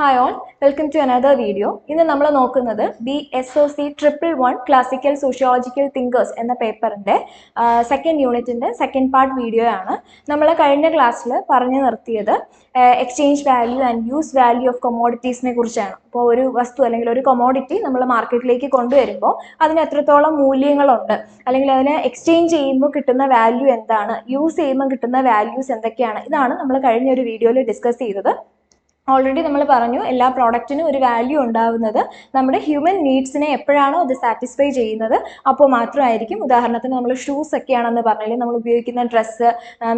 Hi all, welcome to another video. ഇന്ന് നമ്മൾ നോക്കുന്നത് BSOC 111 Classical Sociological Thinkers എന്ന പേപ്പറിന്റെ സെക്കൻഡ് യൂണിറ്റിന്റെ സെക്കൻഡ് പാർട്ട് വീഡിയോ ആണ്. നമ്മൾ കഴിഞ്ഞ ക്ലാസ്സിൽ പറഞ്ഞു നിർത്തിയത് exchange value and use value of കൊമോഡിറ്റീസിനെ കുറിച്ചാണ്. അപ്പോൾ ഒരു വസ്തു അല്ലെങ്കിൽ ഒരു കൊമോഡിറ്റി നമ്മൾ മാർക്കറ്റിലേക്ക് കൊണ്ടുവരുമ്പോൾ അതിന് എത്രത്തോളം മൂല്യങ്ങളുണ്ട്, അല്ലെങ്കിൽ അതിനെ എക്സ്ചേഞ്ച് ചെയ്യുമ്പോൾ കിട്ടുന്ന വാല്യൂ എന്താണ്, യൂസ് ചെയ്യുമ്പോൾ കിട്ടുന്ന വാല്യൂസ് എന്തൊക്കെയാണ്, ഇതാണ് നമ്മൾ കഴിഞ്ഞ ഒരു വീഡിയോയിൽ ഡിസ്കസ് ചെയ്തത്. ഓൾറെഡി നമ്മൾ പറഞ്ഞു എല്ലാ പ്രോഡക്റ്റിനും ഒരു വാല്യൂ ഉണ്ടാവുന്നത് നമ്മുടെ ഹ്യൂമൻ നീഡ്സിനെ എപ്പോഴാണോ അത് സാറ്റിസ്ഫൈ ചെയ്യുന്നത് അപ്പോൾ മാത്രമായിരിക്കും. ഉദാഹരണത്തിന് നമ്മൾ ഷൂസ് ഒക്കെയാണെന്ന് പറഞ്ഞാൽ നമ്മൾ ഉപയോഗിക്കുന്ന ഡ്രസ്സ്,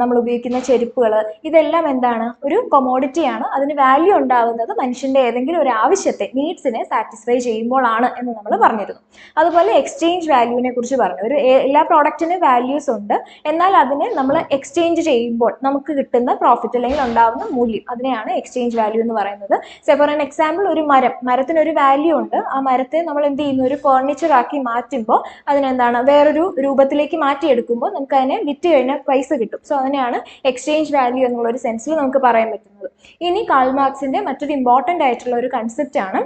നമ്മൾ ഉപയോഗിക്കുന്ന ചെരുപ്പുകൾ, ഇതെല്ലാം എന്താണ്, ഒരു കൊമോഡിറ്റിയാണ്. അതിന് വാല്യൂ ഉണ്ടാവുന്നത് മനുഷ്യൻ്റെ ഏതെങ്കിലും ഒരു ആവശ്യത്തെ, നീഡ്സിനെ സാറ്റിസ്ഫൈ ചെയ്യുമ്പോഴാണ് എന്ന് നമ്മൾ പറഞ്ഞിരുന്നു. അതുപോലെ എക്സ്ചേഞ്ച് വാല്യൂവിനെ കുറിച്ച് പറഞ്ഞു. എല്ലാ പ്രോഡക്റ്റിനും വാല്യൂസ് ഉണ്ട്, എന്നാൽ അതിനെ നമ്മൾ എക്സ്ചേഞ്ച് ചെയ്യുമ്പോൾ നമുക്ക് കിട്ടുന്ന പ്രോഫിറ്റ് അല്ലെങ്കിൽ ഉണ്ടാവുന്ന മൂല്യം, അതിനെയാണ് എക്സ്ചേഞ്ച് വാല്യൂ എന്ന് പറയുന്നത്. ഫോർ ആൻ എക്സാമ്പിൾ, ഒരു മരത്തിനൊരു വാല്യൂ ഉണ്ട്. ആ മരത്തെ നമ്മൾ എന്ത് ചെയ്യുന്നു, ഒരു ഫർണിച്ചർ ആക്കി മാറ്റുമ്പോൾ അതിനെന്താണ്, വേറൊരു രൂപത്തിലേക്ക് മാറ്റിയെടുക്കുമ്പോൾ നമുക്ക് അതിനെ വിറ്റ് കഴിഞ്ഞാൽ പൈസ കിട്ടും. സോ അതിനെയാണ് എക്സ്ചേഞ്ച് വാല്യൂ എന്നുള്ള ഒരു സെൻസിൽ നമുക്ക് പറയാൻ പറ്റുന്നത്. ഇനി കാൾ മാർക്സിന്റെ മറ്റൊരു ഇമ്പോർട്ടൻ്റ് ആയിട്ടുള്ള ഒരു കൺസെപ്റ്റ് ആണ്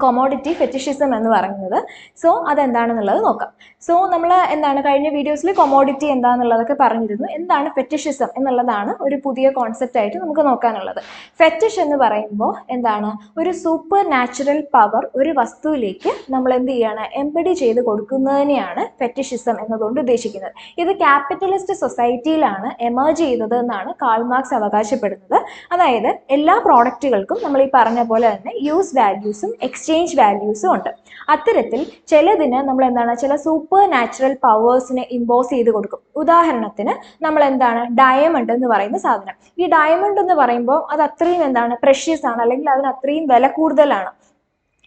കൊമോഡിറ്റി ഫെറ്റിഷിസം എന്ന് പറയുന്നത്. സോ അതെന്താണെന്നുള്ളത് നോക്കാം. സോ നമ്മൾ എന്താണ് കഴിഞ്ഞ വീഡിയോസിൽ കൊമോഡിറ്റി എന്താണെന്നുള്ളതൊക്കെ പറഞ്ഞിരുന്നു. എന്താണ് ഫെറ്റിഷിസം എന്നുള്ളതാണ് ഒരു പുതിയ കോൺസെപ്റ്റ് ആയിട്ട് നമുക്ക് നോക്കാനുള്ളത്. ഫെറ്റിഷ് എന്ന് പറയുമ്പോൾ എന്താണ്, ഒരു സൂപ്പർ നാച്ചുറൽ പവർ ഒരു വസ്തുവിലേക്ക് നമ്മൾ എന്ത് ചെയ്യാണ്, എംബഡി ചെയ്ത് കൊടുക്കുന്നതിനെയാണ് ഫെറ്റിഷിസം എന്നതുകൊണ്ട് ഉദ്ദേശിക്കുന്നത്. ഇത് ക്യാപിറ്റലിസ്റ്റ് സൊസൈറ്റിയിലാണ് എമേർജ് ചെയ്തത് എന്നാണ് കാൾ മാർക്സ് അവകാശപ്പെടുന്നത്. അതായത് എല്ലാ പ്രോഡക്റ്റുകൾക്കും നമ്മൾ ഈ പറഞ്ഞ പോലെ തന്നെ യൂസ് വാല്യൂസും എക്സ്ചേഞ്ച് വാല്യൂസും ഉണ്ട്. അത്തരത്തിൽ ചിലതിന് നമ്മൾ എന്താണ്, ചില സൂപ്പർ നാച്ചുറൽ പവേഴ്സിനെ ഇമ്പോസ് ചെയ്ത് കൊടുക്കും. ഉദാഹരണത്തിന് നമ്മൾ എന്താണ്, ഡയമണ്ട് എന്ന് പറയുന്ന സാധനം. ഈ ഡയമണ്ട് എന്ന് പറയുമ്പോൾ അത് അത്രയും എന്താണ്, പ്രഷ്യസ് ആണ്, അല്ലെങ്കിൽ അതിന് അത്രയും വില കൂടുതലാണ്.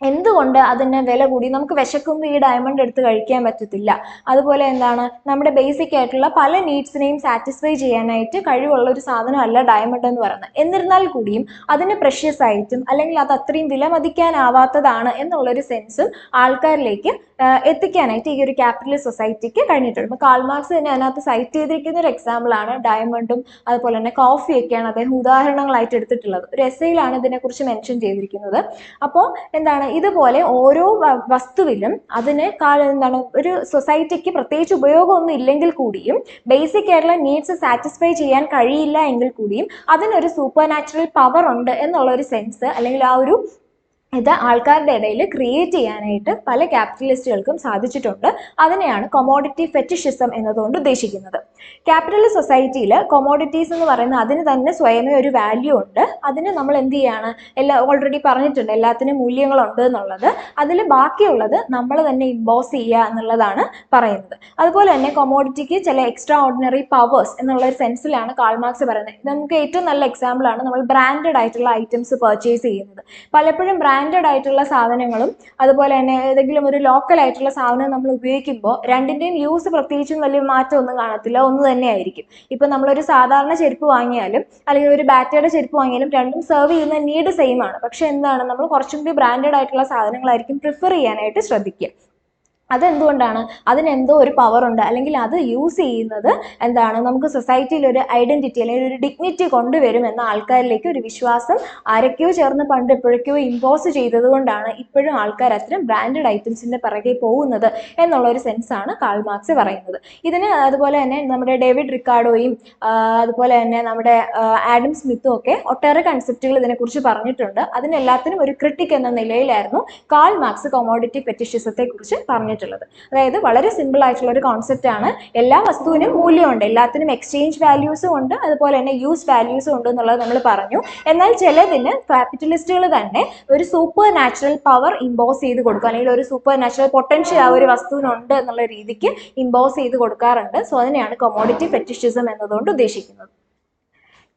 എന്തുകൊണ്ട് അതിന് വില കൂടി? നമുക്ക് വിശക്കുമ്പോൾ ഈ ഡയമണ്ട് എടുത്ത് കഴിക്കാൻ പറ്റത്തില്ല. അതുപോലെ എന്താണ്, നമ്മുടെ ബേസിക് ആയിട്ടുള്ള പല നീഡ്സിനെയും സാറ്റിസ്ഫൈ ചെയ്യാനായിട്ട് കഴിവുള്ള ഒരു സാധനമല്ല ഡയമണ്ട് എന്ന് പറയുന്നത്. എന്നിരുന്നാൽ കൂടിയും അതിന് പ്രഷ്യസ് ആയിട്ടും അല്ലെങ്കിൽ അത് അത്രയും വിലമതിക്കാനാവാത്തതാണ് എന്നുള്ളൊരു സെൻസും ആൾക്കാരിലേക്ക് എത്തിക്കാനായിട്ട് ഈ ഒരു ക്യാപിറ്റലിസ്റ്റ് സൊസൈറ്റിക്ക് കഴിഞ്ഞിട്ടുണ്ട്. ഇപ്പോൾ കാൾ മാർക്സ് തന്നെ അതിനകത്ത് സൈറ്റ് ചെയ്തിരിക്കുന്ന ഒരു എക്സാമ്പിളാണ് ഡയമണ്ടും അതുപോലെ തന്നെ കോഫിയൊക്കെയാണ് അദ്ദേഹം ഉദാഹരണങ്ങളായിട്ട് എടുത്തിട്ടുള്ളത്. ഒരു എസ്സേയിലാണ് ഇതിനെക്കുറിച്ച് മെൻഷൻ ചെയ്തിരിക്കുന്നത്. അപ്പോൾ എന്താണ്, ഇതുപോലെ ഓരോ വസ്തുവിലും അതിനേക്കാൾ എന്താണ്, ഒരു സൊസൈറ്റിക്ക് പ്രത്യേകിച്ച് ഉപയോഗമൊന്നും ഇല്ലെങ്കിൽ കൂടിയും ബേസിക് ആയിട്ടുള്ള നീഡ്സ് സാറ്റിസ്ഫൈ ചെയ്യാൻ കഴിയില്ല എങ്കിൽ കൂടിയും അതിനൊരു സൂപ്പർ നാച്ചുറൽ പവർ ഉണ്ട് എന്നുള്ള ഒരു സെൻസ്, അല്ലെങ്കിൽ ആ ഒരു ഇത് ആൾക്കാരുടെ ഇടയിൽ ക്രിയേറ്റ് ചെയ്യാനായിട്ട് പല ക്യാപിറ്റലിസ്റ്റുകൾക്കും സാധിച്ചിട്ടുണ്ട്. അതിനെയാണ് കൊമോഡിറ്റി ഫെറ്റിഷിസം എന്നതുകൊണ്ട് ഉദ്ദേശിക്കുന്നത്. ക്യാപിറ്റലിസ്റ്റ് സൊസൈറ്റിയിൽ കൊമോഡിറ്റീസ് എന്ന് പറയുന്നത് അതിന് തന്നെ സ്വയമേ ഒരു വാല്യൂ ഉണ്ട്. അതിന് നമ്മൾ എന്ത് ചെയ്യാണ്, ഓൾറെഡി പറഞ്ഞിട്ടുണ്ട് എല്ലാത്തിനും മൂല്യങ്ങളുണ്ട് എന്നുള്ളത്. അതിൽ ബാക്കിയുള്ളത് നമ്മൾ തന്നെ ഇമ്പോസ് ചെയ്യുക എന്നുള്ളതാണ് പറയുന്നത്. അതുപോലെ തന്നെ കൊമോഡിറ്റിക്ക് ചില എക്സ്ട്രാ ഓർഡിനറി പവേഴ്സ് എന്നുള്ള ഒരു സെൻസിലാണ് കാൾ മാർക്സ് പറയുന്നത്. നമുക്ക് ഏറ്റവും നല്ല എക്സാമ്പിൾ ആണ് നമ്മൾ ബ്രാൻഡഡ് ആയിട്ടുള്ള ഐറ്റംസ് പർച്ചേസ് ചെയ്യുന്നത്. പലപ്പോഴും ബ്രാൻഡഡ് ആയിട്ടുള്ള സാധനങ്ങളും അതുപോലെ തന്നെ ഏതെങ്കിലും ഒരു ലോക്കൽ ആയിട്ടുള്ള സാധനം നമ്മൾ ഉപയോഗിക്കുമ്പോൾ രണ്ടിൻ്റെയും യൂസ് പ്രത്യേകിച്ചും വലിയ മാറ്റം ഒന്നും കാണത്തില്ല, ഒന്ന് തന്നെ ആയിരിക്കും. ഇപ്പം നമ്മളൊരു സാധാരണ ചെരുപ്പ് വാങ്ങിയാലും അല്ലെങ്കിൽ ഒരു ബാറ്റയുടെ ചെരുപ്പ് വാങ്ങിയാലും രണ്ടും സെർവ് ചെയ്യുന്ന നീഡ് സെയിം ആണ്. പക്ഷെ എന്താണ്, നമ്മൾ കുറച്ചും കൂടി ബ്രാൻഡഡ് ആയിട്ടുള്ള സാധനങ്ങളായിരിക്കും പ്രിഫർ ചെയ്യാനായിട്ട് ശ്രദ്ധിക്കുക. അതെന്തുകൊണ്ടാണ്, അതിനെന്തോ ഒരു പവർ ഉണ്ട്, അല്ലെങ്കിൽ അത് യൂസ് ചെയ്യുന്നത് എന്താണ്, നമുക്ക് സൊസൈറ്റിയിൽ ഒരു ഐഡന്റിറ്റി അല്ലെങ്കിൽ ഒരു ഡിഗ്നിറ്റി കൊണ്ടുവരും എന്ന ആൾക്കാരിലേക്ക് ഒരു വിശ്വാസം ആരൊക്കെയോ ചേർന്ന് പണ്ട് എപ്പോഴൊക്കെയോ ഇമ്പോസ് ചെയ്തത് കൊണ്ടാണ് ഇപ്പോഴും ആൾക്കാർ അത്തരം ബ്രാൻഡഡ് ഐറ്റംസിന്റെ പിറകെ പോകുന്നത് എന്നുള്ള ഒരു സെൻസാണ് കാൾ മാർക്സ് പറയുന്നത്. ഇതിന് അതുപോലെ തന്നെ നമ്മുടെ ഡേവിഡ് റിക്കാർഡോയും അതുപോലെ തന്നെ നമ്മുടെ ആഡം സ്മിത്തും ഒക്കെ ഒട്ടേറെ കൺസെപ്റ്റുകൾ ഇതിനെക്കുറിച്ച് പറഞ്ഞിട്ടുണ്ട്. അതിനെല്ലാത്തിനും ഒരു ക്രിട്ടിക് എന്ന നിലയിലായിരുന്നു കാൾ മാർക്സ് കൊമോഡിറ്റി ഫെറ്റിഷിസത്തെ കുറിച്ച് പറഞ്ഞിട്ടുള്ളത്. അതായത് വളരെ സിമ്പിൾ ആയിട്ടുള്ള ഒരു കോൺസെപ്റ്റ് ആണ്. എല്ലാ വസ്തുവിനും മൂല്യമുണ്ട്, എല്ലാത്തിനും എക്സ്ചേഞ്ച് വാല്യൂസും ഉണ്ട്, അതുപോലെ തന്നെ യൂസ് വാല്യൂസും ഉണ്ട് എന്നുള്ളത് നമ്മൾ പറഞ്ഞു. എന്നാൽ ചിലതിന് ക്യാപിറ്റലിസ്റ്റുകൾ തന്നെ ഒരു സൂപ്പർ നാച്ചുറൽ പവർ ഇമ്പോസ് ചെയ്ത് കൊടുക്കും, അല്ലെങ്കിൽ ഒരു സൂപ്പർ നാച്ചുറൽ പൊട്ടൻഷ്യൽ ആ ഒരു വസ്തുവിനുണ്ട് എന്നുള്ള രീതിക്ക് ഇമ്പോസ് ചെയ്ത് കൊടുക്കാറുണ്ട്. സോ അതിനെയാണ് കൊമോഡിറ്റി ഫെറ്റിഷിസം എന്നതുകൊണ്ട് ഉദ്ദേശിക്കുന്നത്.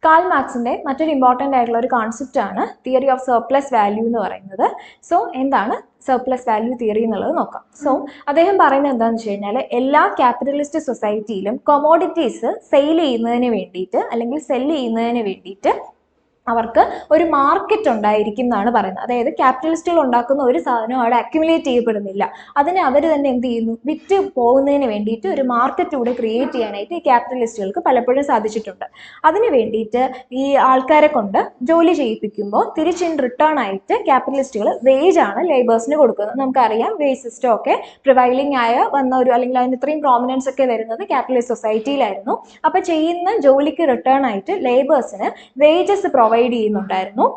കാൾ മാർക്സിന്റെ മറ്റൊരു ഇമ്പോർട്ടൻ്റ് ആയിട്ടുള്ള ഒരു കോൺസെപ്റ്റ് ആണ് തിയറി ഓഫ് സർപ്ലസ് വാല്യൂ എന്ന് പറയുന്നത്. സോ എന്താണ് സർപ്ലസ് വാല്യൂ തിയറി എന്നുള്ളത് നോക്കാം. സോ അദ്ദേഹം പറയുന്നത് എന്താണെന്ന് വെച്ച് കഴിഞ്ഞാൽ, എല്ലാ ക്യാപിറ്റലിസ്റ്റ് സൊസൈറ്റിയിലും കൊമോഡിറ്റീസ് സെയിൽ ചെയ്യുന്നതിന് വേണ്ടിയിട്ട് അല്ലെങ്കിൽ സെല് ചെയ്യുന്നതിന് വേണ്ടിയിട്ട് അവർക്ക് ഒരു മാർക്കറ്റ് ഉണ്ടായിരിക്കും എന്നാണ് പറയുന്നത്. അതായത് ക്യാപിറ്റലിസ്റ്റുകൾ ഉണ്ടാക്കുന്ന ഒരു സാധനം അവിടെ അക്യുമുലേറ്റ് ചെയ്യപ്പെടുന്നില്ല, അതിനെ അവർ തന്നെ എന്ത് ചെയ്യുന്നു, വിറ്റ് പോകുന്നതിന് വേണ്ടിയിട്ട് ഒരു മാർക്കറ്റ് കൂടെ ക്രിയേറ്റ് ചെയ്യാനായിട്ട് ഈ ക്യാപിറ്റലിസ്റ്റുകൾക്ക് പലപ്പോഴും സാധിച്ചിട്ടുണ്ട്. അതിന് വേണ്ടിയിട്ട് ഈ ആൾക്കാരെ കൊണ്ട് ജോലി ചെയ്യിപ്പിക്കുമ്പോൾ തിരിച്ച് ഇൻ റിട്ടേൺ ആയിട്ട് ക്യാപിറ്റലിസ്റ്റുകൾ വേജ് ആണ് ലേബേഴ്സിന് കൊടുക്കുന്നത്. നമുക്കറിയാം വേജ് സിസ്റ്റം ഒക്കെ പ്രിവൈലിംഗ് ആയ വന്ന ഒരു, അല്ലെങ്കിൽ അതിന് ഇത്രയും പ്രോമിനൻസ് ഒക്കെ വരുന്നത് ക്യാപിറ്റലിസ്റ്റ് സൊസൈറ്റിയിലായിരുന്നു. അപ്പോൾ ചെയ്യുന്ന ജോലിക്ക് റിട്ടേൺ ആയിട്ട് ലേബേഴ്സിന് വേജസ് പ്രൊവൈഡ് ചെയ്യുന്നുണ്ടായിരുന്നു.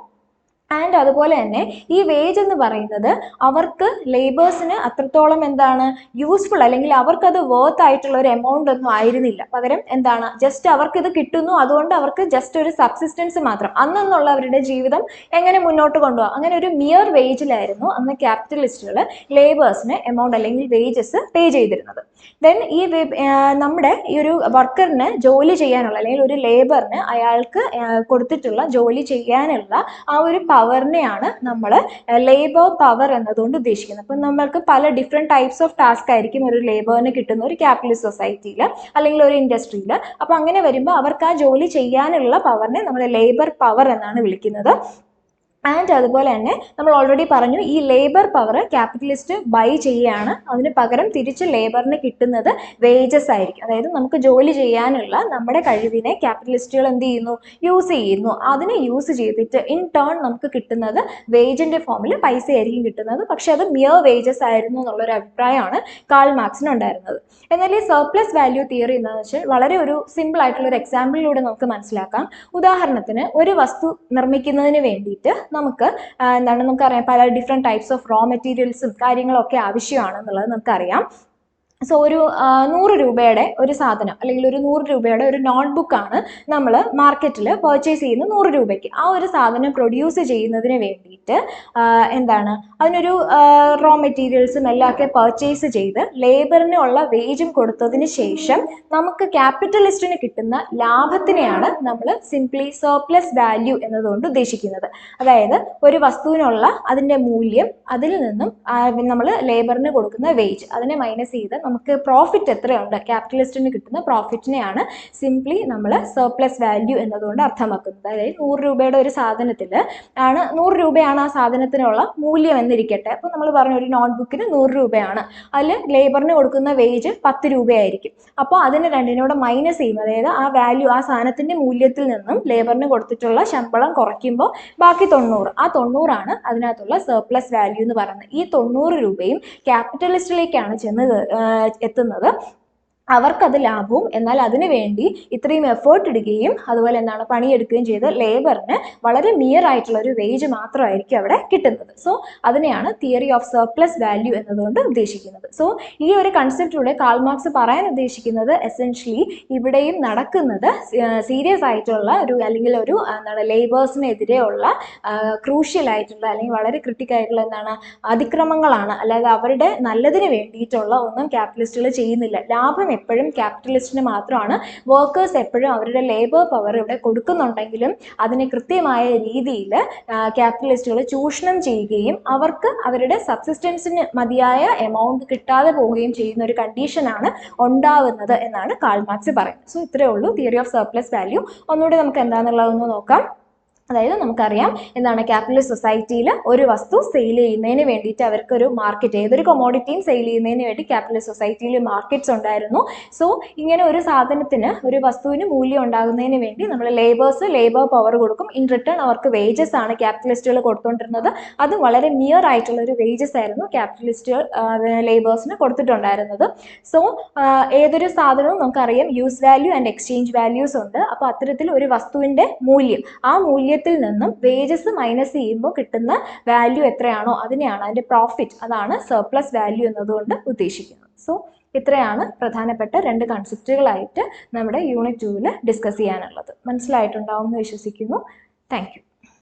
ആൻഡ് അതുപോലെ തന്നെ ഈ വേജ് എന്ന് പറയുന്നത് അവർക്ക് ലേബേഴ്സിന് അത്രത്തോളം എന്താണ് യൂസ്ഫുൾ, അല്ലെങ്കിൽ അവർക്കത് വർത്ത് ആയിട്ടുള്ള ഒരു എമൗണ്ട് ഒന്നും ആയിരുന്നില്ല. പകരം എന്താണ്, ജസ്റ്റ് അവർക്ക് ഇത് കിട്ടുന്നു, അതുകൊണ്ട് അവർക്ക് ജസ്റ്റ് ഒരു സബ്സിസ്റ്റൻസ് മാത്രം, അന്നുള്ള അവരുടെ ജീവിതം എങ്ങനെ മുന്നോട്ട് കൊണ്ടുപോകാം, അങ്ങനെ ഒരു മിയർ വേജിലായിരുന്നു അന്ന് ക്യാപിറ്റലിസ്റ്റുകൾ ലേബേഴ്സിന് എമൗണ്ട് അല്ലെങ്കിൽ വേജസ് പേ ചെയ്തിരുന്നത്. ദെൻ ഈ നമ്മുടെ ഈ ഒരു വർക്കറിന് ജോലി ചെയ്യാനുള്ള, അല്ലെങ്കിൽ ഒരു ലേബറിന് അയാൾക്ക് കൊടുത്തിട്ടുള്ള ജോലി ചെയ്യാനുള്ള ആ ഒരു പവറിനെയാണ് നമ്മൾ ലേബർ പവർ എന്നതുകൊണ്ട് ഉദ്ദേശിക്കുന്നത്. അപ്പം നമ്മൾക്ക് പല ഡിഫറെൻറ്റ് ടൈപ്സ് ഓഫ് ടാസ്ക് ആയിരിക്കും ഒരു ലേബറിന് കിട്ടുന്ന ഒരു ക്യാപിറ്റലിസ്റ്റ് സൊസൈറ്റിയിൽ അല്ലെങ്കിൽ ഒരു ഇൻഡസ്ട്രിയിൽ. അപ്പോൾ അങ്ങനെ വരുമ്പോൾ അവർക്ക് ആ ജോലി ചെയ്യാനുള്ള പവറിനെ നമ്മൾ ലേബർ പവർ എന്നാണ് വിളിക്കുന്നത്. ആൻഡ് അതുപോലെ തന്നെ നമ്മൾ ഓൾറെഡി പറഞ്ഞു, ഈ ലേബർ പവർ ക്യാപിറ്റലിസ്റ്റ് ബൈ ചെയ്യുകയാണ്, അതിന് പകരം തിരിച്ച് ലേബറിന് കിട്ടുന്നത് വേജസ് ആയിരിക്കും. അതായത് നമുക്ക് ജോലി ചെയ്യാനുള്ള നമ്മുടെ കഴിവിനെ ക്യാപിറ്റലിസ്റ്റുകൾ എന്ത് ചെയ്യുന്നു, യൂസ് ചെയ്യുന്നു. അതിനെ യൂസ് ചെയ്തിട്ട് ഇൻ ടേൺ നമുക്ക് കിട്ടുന്നത് വേജിൻ്റെ ഫോമിൽ പൈസ ആയിരിക്കും കിട്ടുന്നത്. പക്ഷെ അത് മിയർ വേജസ് ആയിരുന്നു എന്നുള്ളൊരു അഭിപ്രായമാണ് കാൾ മാർക്സിന് ഉണ്ടായിരുന്നത്. എന്നാൽ ഈ സർപ്ലസ് വാല്യൂ തിയറി എന്താണെന്ന് വെച്ചാൽ വളരെ ഒരു സിമ്പിൾ ആയിട്ടുള്ള ഒരു എക്സാമ്പിളിലൂടെ നമുക്ക് മനസ്സിലാക്കാം. ഉദാഹരണത്തിന് ഒരു വസ്തു നിർമ്മിക്കുന്നതിന് വേണ്ടിയിട്ട് നമുക്ക് നമുക്കറിയാം പല ഡിഫറെൻറ്റ് ടൈപ്സ് ഓഫ് റോ മെറ്റീരിയൽസും കാര്യങ്ങളൊക്കെ ആവശ്യമാണെന്നുള്ളത് നമുക്കറിയാം. സോ ഒരു 100 രൂപയുടെ ഒരു സാധനം, അല്ലെങ്കിൽ ഒരു 100 രൂപയുടെ ഒരു നോട്ട്ബുക്കാണ് നമ്മൾ മാർക്കറ്റിൽ പർച്ചേസ് ചെയ്യുന്നത് 100 രൂപയ്ക്ക്. ആ ഒരു സാധനം പ്രൊഡ്യൂസ് ചെയ്യുന്നതിന് വേണ്ടിയിട്ട് എന്താണ്, അതിനൊരു റോ മെറ്റീരിയൽസും എല്ലാം ഒക്കെ പർച്ചേസ് ചെയ്ത് ലേബറിന് ഉള്ള വേജും കൊടുത്തതിന് ശേഷം നമുക്ക് ക്യാപിറ്റലിസ്റ്റിന് കിട്ടുന്ന ലാഭത്തിനെയാണ് നമ്മൾ സിംപ്ലി സർപ്ലസ് വാല്യൂ എന്നതുകൊണ്ട് ഉദ്ദേശിക്കുന്നത്. അതായത് ഒരു വസ്തുവിനുള്ള അതിൻ്റെ മൂല്യം, അതിൽ നിന്നും നമ്മൾ ലേബറിന് കൊടുക്കുന്ന വേജ്, അതിനെ മൈനസ് ചെയ്ത് നമുക്ക് പ്രോഫിറ്റ് എത്രയുണ്ട്, ക്യാപിറ്റലിസ്റ്റിന് കിട്ടുന്ന പ്രോഫിറ്റിനെയാണ് സിംപ്ലി നമ്മൾ സർപ്ലസ് വാല്യൂ എന്നതുകൊണ്ട് അർത്ഥമാക്കുന്നത്. അതായത് 100 രൂപയുടെ ഒരു സാധനത്തിൽ ആണ് 100 രൂപയാണ് ആ സാധനത്തിനുള്ള മൂല്യം എന്നിരിക്കട്ടെ. അപ്പോൾ നമ്മൾ പറഞ്ഞ ഒരു നോട്ട്ബുക്കിന് 100 രൂപയാണ്, അതിൽ ലേബറിന് കൊടുക്കുന്ന വേജ് 10 രൂപയായിരിക്കും. അപ്പോൾ അതിന് രണ്ടിനോട് മൈനസ് ചെയ്യും, അതായത് ആ വാല്യൂ, ആ സാധനത്തിൻ്റെ മൂല്യത്തിൽ നിന്നും ലേബറിന് കൊടുത്തിട്ടുള്ള ശമ്പളം കുറയ്ക്കുമ്പോൾ ബാക്കി 90, ആ 90 അതിനകത്തുള്ള സർപ്ലസ് വാല്യൂ എന്ന് പറയുന്നത്. ഈ 90 രൂപയും ക്യാപിറ്റലിസ്റ്റിലേക്കാണ് എത്തുന്നത്. അവർക്കത് ലാഭവും, എന്നാൽ അതിനു വേണ്ടി ഇത്രയും എഫേർട്ട് ഇടുകയും അതുപോലെ എന്താണ് പണിയെടുക്കുകയും ചെയ്ത് ലേബറിന് വളരെ മിയർ ആയിട്ടുള്ള ഒരു വേജ് മാത്രമായിരിക്കും അവിടെ കിട്ടുന്നത്. സോ അതിനെയാണ് തിയറി ഓഫ് സർപ്ലസ് വാല്യൂ എന്നതുകൊണ്ട് ഉദ്ദേശിക്കുന്നത്. സോ ഈ ഒരു കൺസെപ്റ്റിലൂടെ കാൾ മാർക്സ് പറയാൻ ഉദ്ദേശിക്കുന്നത് എസെൻഷ്യലി ഇവിടെയും നടക്കുന്നത് സീരിയസ് ആയിട്ടുള്ള ഒരു, അല്ലെങ്കിൽ ഒരു ലേബേഴ്സിനെതിരെയുള്ള ക്രൂഷ്യൽ ആയിട്ടുള്ള, അല്ലെങ്കിൽ വളരെ ക്രിട്ടിക്കൽ ആയിട്ടുള്ള അതിക്രമങ്ങളാണ്. അല്ലാതെ അവരുടെ നല്ലതിന് വേണ്ടിയിട്ടുള്ള ഒന്നും ക്യാപിറ്റലിസ്റ്റുകൾ ചെയ്യുന്നില്ല. ലാഭം എപ്പോഴും ക്യാപിറ്റലിസ്റ്റിന് മാത്രമാണ്. വർക്കേഴ്സ് എപ്പോഴും അവരുടെ ലേബർ പവർ ഇവിടെ കൊടുക്കുന്നുണ്ടെങ്കിലും അതിനെ കൃത്യമായ രീതിയിൽ ക്യാപിറ്റലിസ്റ്റുകൾ ചൂഷണം ചെയ്യുകയും അവർക്ക് അവരുടെ സബ്സിസ്റ്റൻസിന് മതിയായ എമൗണ്ട് കിട്ടാതെ പോവുകയും ചെയ്യുന്ന ഒരു കണ്ടീഷനാണ് ഉണ്ടാവുന്നത് എന്നാണ് കാൾ മാർക്സ് പറയുന്നത്. സോ ഇത്രയേ ഉള്ളൂ തിയറി ഓഫ് സർപ്ലസ് വാല്യൂ. ഒന്നുകൂടി നമുക്ക് എന്താണെന്നുള്ളതൊന്ന് നോക്കാം. അതായത് നമുക്കറിയാം എന്താണ്, ക്യാപിറ്റലിസ്റ്റ് സൊസൈറ്റിയിൽ ഒരു വസ്തു സെയിൽ ചെയ്യുന്നതിന് വേണ്ടിയിട്ട് അവർക്കൊരു മാർക്കറ്റ്, ഏതൊരു കൊമോഡിറ്റിയും സെയിൽ ചെയ്യുന്നതിന് വേണ്ടി ക്യാപിറ്റലിസ്റ്റ് സൊസൈറ്റിയിൽ മാർക്കറ്റ്സ് ഉണ്ടായിരുന്നു. സോ ഇങ്ങനെ ഒരു സാധനത്തിന്, ഒരു വസ്തുവിന് മൂല്യം ഉണ്ടാകുന്നതിന് വേണ്ടി നമ്മൾ ലേബർ പവർ കൊടുക്കും. ഇൻ റിട്ടേൺ അവർക്ക് വേജസ് ആണ് ക്യാപിറ്റലിസ്റ്റുകൾ കൊടുത്തുകൊണ്ടിരുന്നത്. അത് വളരെ മിയർ ആയിട്ടുള്ള ഒരു വേജസ് ആയിരുന്നു ക്യാപിറ്റലിസ്റ്റുകൾ ലേബേഴ്സിന് കൊടുത്തിട്ടുണ്ടായിരുന്നത്. സോ ഏതൊരു സാധനവും നമുക്കറിയാം use value and exchange values ഉണ്ട്. അപ്പോൾ അത്തരത്തിൽ ഒരു വസ്തുവിൻ്റെ മൂല്യം, ആ മൂല്യത്തിൽ നിന്നും വേജസ് മൈനസ് ചെയ്യുമ്പോൾ കിട്ടുന്ന വാല്യൂ എത്രയാണോ അതിനെയാണ്, അതിൻ്റെ പ്രോഫിറ്റ്, അതാണ് സർപ്ലസ് വാല്യൂ എന്നതുകൊണ്ട് ഉദ്ദേശിക്കുന്നത്. സോ ഇത്രയാണ് പ്രധാനപ്പെട്ട 2 കൺസെപ്റ്റുകളായിട്ട് നമ്മുടെ യൂണിറ്റ് 2 ഡിസ്കസ് ചെയ്യാനുള്ളത്. മനസ്സിലായിട്ടുണ്ടാവും എന്ന് വിശ്വസിക്കുന്നു. Thank you.